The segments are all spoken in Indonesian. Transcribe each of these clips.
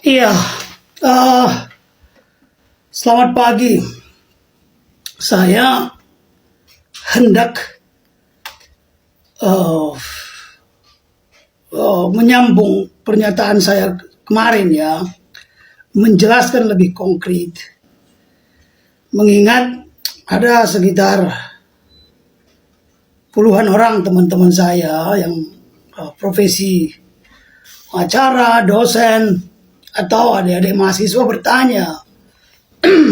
Iya, eh, selamat pagi. Saya hendak eh, menyambung pernyataan saya kemarin ya, menjelaskan lebih konkret. Mengingat ada sekitar puluhan orang teman-teman saya yang profesi acara, dosen, atau adik-adik mahasiswa bertanya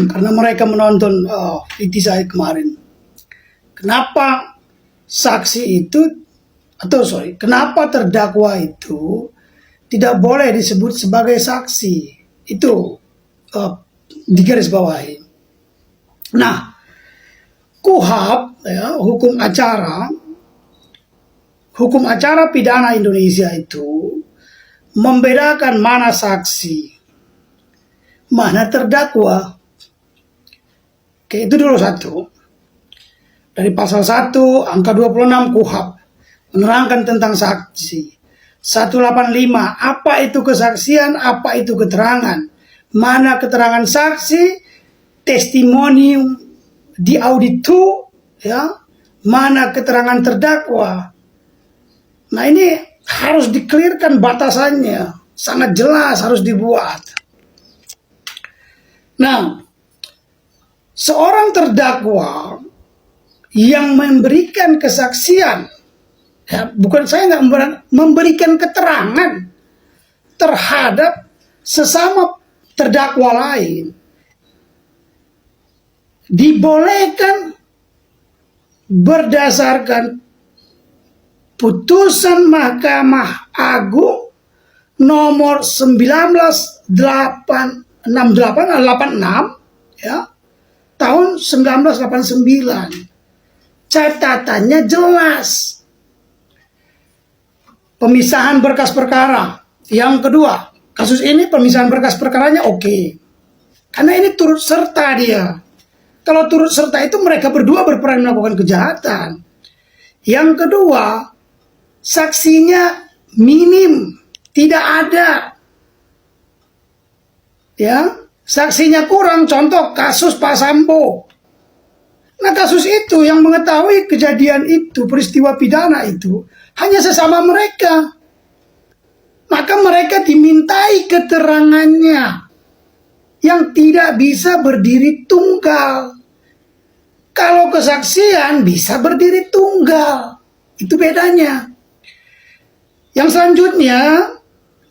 karena mereka menonton VT saya kemarin, kenapa saksi itu kenapa terdakwa itu tidak boleh disebut sebagai saksi? Itu digarisbawahi. Nah, KUHP ya, hukum acara pidana Indonesia itu membedakan mana saksi, mana terdakwa. Oke, itu dulu satu. Dari pasal 1 angka 26 KUHP menerangkan tentang saksi. 185, apa itu kesaksian, apa itu keterangan. Mana keterangan saksi, testimonium di auditu, ya, mana keterangan terdakwa. Nah, ini harus dikelirkan batasannya, sangat jelas harus dibuat. Nah, seorang terdakwa yang memberikan kesaksian, ya, bukan saya nggak memberikan keterangan terhadap sesama terdakwa lain, dibolehkan berdasarkan putusan Mahkamah Agung nomor 1986 ya, tahun 1989. Catatannya jelas. Pemisahan berkas perkara. Yang kedua, kasus ini pemisahan berkas perkaranya oke. Karena ini turut serta dia. Kalau turut serta itu mereka berdua berperan melakukan kejahatan. Yang kedua, saksinya minim, tidak ada. Ya, saksinya kurang, contoh kasus Pak Sambo. Nah, kasus itu yang mengetahui kejadian itu, peristiwa pidana itu, hanya sesama mereka. Maka mereka dimintai keterangannya yang tidak bisa berdiri tunggal. Kalau kesaksian bisa berdiri tunggal. Itu bedanya. Yang selanjutnya,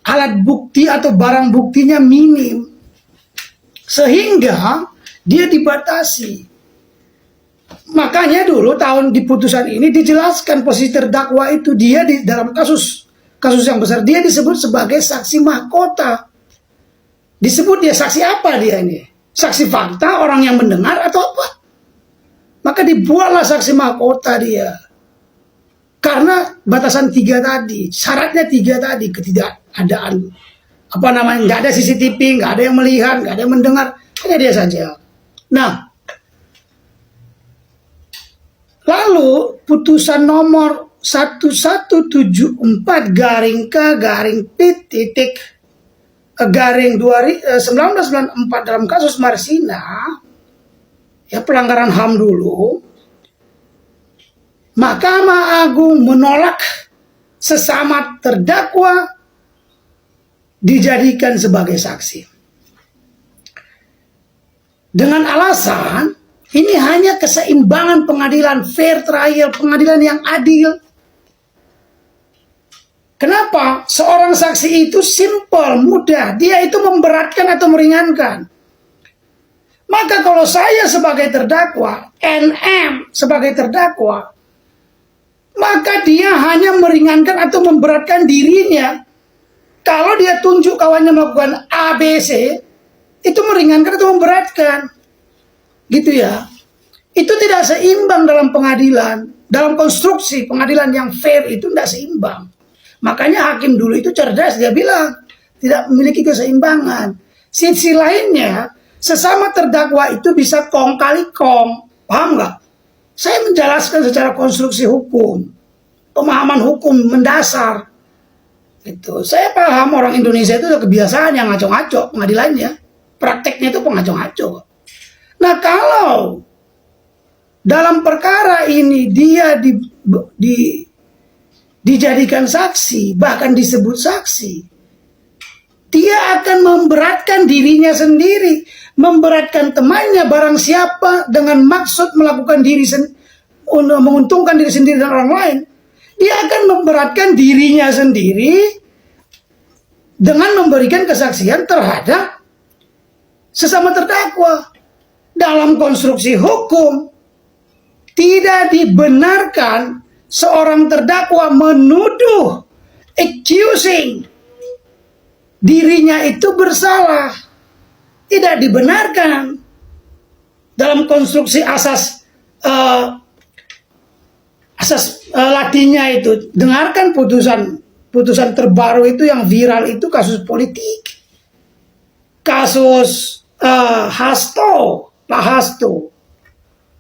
alat bukti atau barang buktinya minim. Sehingga dia dibatasi. Makanya dulu tahun di putusan ini dijelaskan posisi terdakwa itu dia di dalam kasus yang besar dia disebut sebagai saksi mahkota. Disebut dia saksi apa dia ini? Saksi fakta, orang yang mendengar atau apa? Maka dibuatlah saksi mahkota dia. Karena batasan 3 tadi, syaratnya 3 tadi, ketidakadaan nggak ada CCTV, nggak ada yang melihat, nggak ada yang mendengar, hanya dia saja. Nah, lalu putusan nomor 1174 garing K garing P titik garing 1994 dalam kasus Marsina, ya, pelanggaran HAM dulu, Mahkamah Agung menolak sesama terdakwa dijadikan sebagai saksi. Dengan alasan ini hanya keseimbangan pengadilan, fair trial, pengadilan yang adil. Kenapa? Seorang saksi itu simple, mudah. Dia itu memberatkan atau meringankan. Maka kalau saya sebagai terdakwa, NM sebagai terdakwa, maka dia hanya meringankan atau memberatkan dirinya. Kalau dia tunjuk kawannya melakukan ABC, itu meringankan atau memberatkan. Gitu ya. Itu tidak seimbang dalam pengadilan. Dalam konstruksi pengadilan yang fair itu tidak seimbang. Makanya hakim dulu itu cerdas, dia bilang tidak memiliki keseimbangan. Sisi lainnya, sesama terdakwa itu bisa kong kali kong. Paham nggak? Saya menjelaskan secara konstruksi hukum, pemahaman hukum mendasar. Itu saya paham orang Indonesia itu udah kebiasaan yang ngaco-ngaco pengadilannya, prakteknya itu pengaco-ngaco. Nah kalau dalam perkara ini dia dijadikan saksi, bahkan disebut saksi, dia akan memberatkan dirinya sendiri, memberatkan temannya barang siapa dengan maksud melakukan menguntungkan diri sendiri dan orang lain. Dia akan memberatkan dirinya sendiri dengan memberikan kesaksian terhadap sesama terdakwa. Dalam konstruksi hukum, tidak dibenarkan seorang terdakwa menuduh, accusing dirinya itu bersalah. Tidak dibenarkan dalam konstruksi asas latinnya itu. Dengarkan putusan terbaru itu yang viral itu kasus politik, kasus Pak Hasto.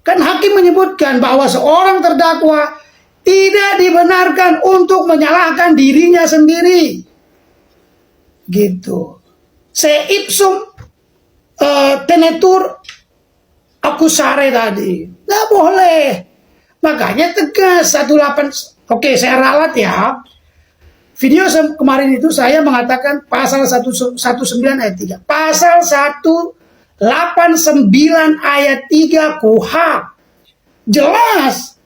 Kan hakim menyebutkan bahwa seorang terdakwa tidak dibenarkan untuk menyalahkan dirinya sendiri. Gitu. Se ipsum tenetur accusare tadi. Nggak boleh. Makanya tegas 18. Oke, saya ralat ya. Video kemarin itu saya mengatakan pasal 19 ayat 3. Pasal 189 ayat 3 KUHP. Jelas.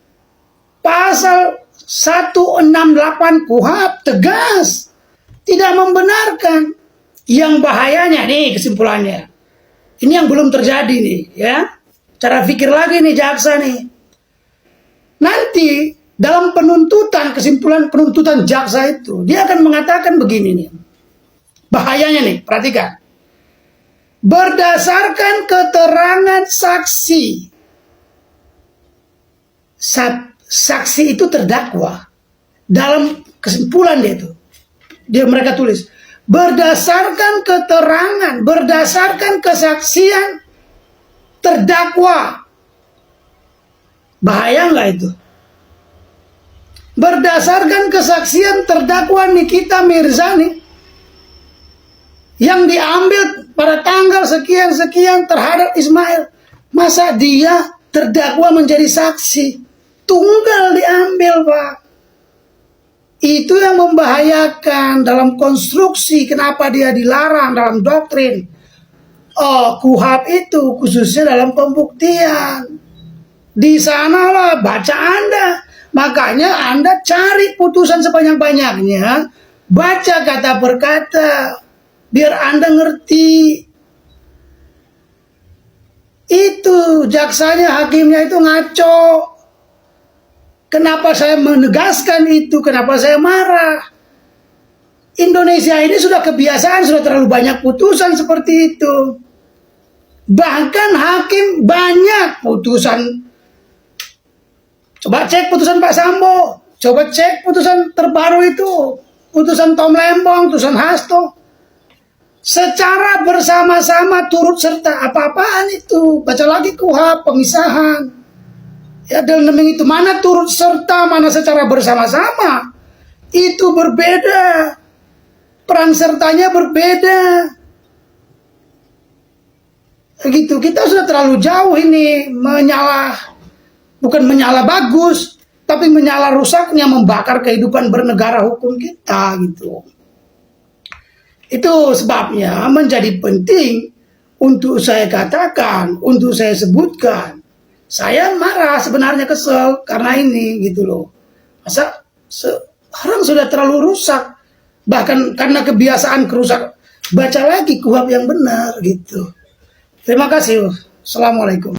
Pasal 168 KUHP tegas. Tidak membenarkan. Yang bahayanya nih kesimpulannya. Ini yang belum terjadi nih ya. Cara pikir lagi nih jaksa nih. Nanti dalam kesimpulan penuntutan jaksa itu, dia akan mengatakan begini nih. Bahayanya nih, perhatikan. Berdasarkan keterangan saksi. Saksi itu terdakwa. Dalam kesimpulan dia itu. Mereka tulis. Berdasarkan keterangan, berdasarkan kesaksian terdakwa. Bahaya nggak itu? Berdasarkan kesaksian terdakwa Nikita Mirzani yang diambil pada tanggal sekian-sekian terhadap Ismail. Masa dia terdakwa menjadi saksi? Tunggal diambil, Pak. Itu yang membahayakan dalam konstruksi kenapa dia dilarang dalam doktrin. KUHP itu khususnya dalam pembuktian. Di sanalah baca Anda. Makanya Anda cari putusan sebanyak-banyaknya. Baca kata per kata. Biar Anda ngerti. Itu jaksanya, hakimnya itu ngaco. Kenapa saya menegaskan itu? Kenapa saya marah? Indonesia ini sudah kebiasaan, sudah terlalu banyak putusan seperti itu. Bahkan hakim banyak putusan. Coba cek putusan Pak Sambo. Coba cek putusan terbaru itu. Putusan Tom Lembong, putusan Hasto. Secara bersama-sama turut serta. Apa-apaan itu? Baca lagi KUHP, pemisahan. Ya, dalam itu mana turut serta, mana secara bersama-sama. Itu berbeda. Peran sertanya berbeda. Gitu. Kita sudah terlalu jauh ini bukan menyala bagus, tapi menyala rusaknya, membakar kehidupan bernegara hukum kita gitu. Itu sebabnya menjadi penting untuk saya katakan, untuk saya sebutkan. Saya marah, sebenarnya kesel karena ini gitu loh. Masa orang sudah terlalu rusak, bahkan karena kebiasaan kerusak. Baca lagi KUHP yang benar gitu. Terima kasih. Assalamualaikum.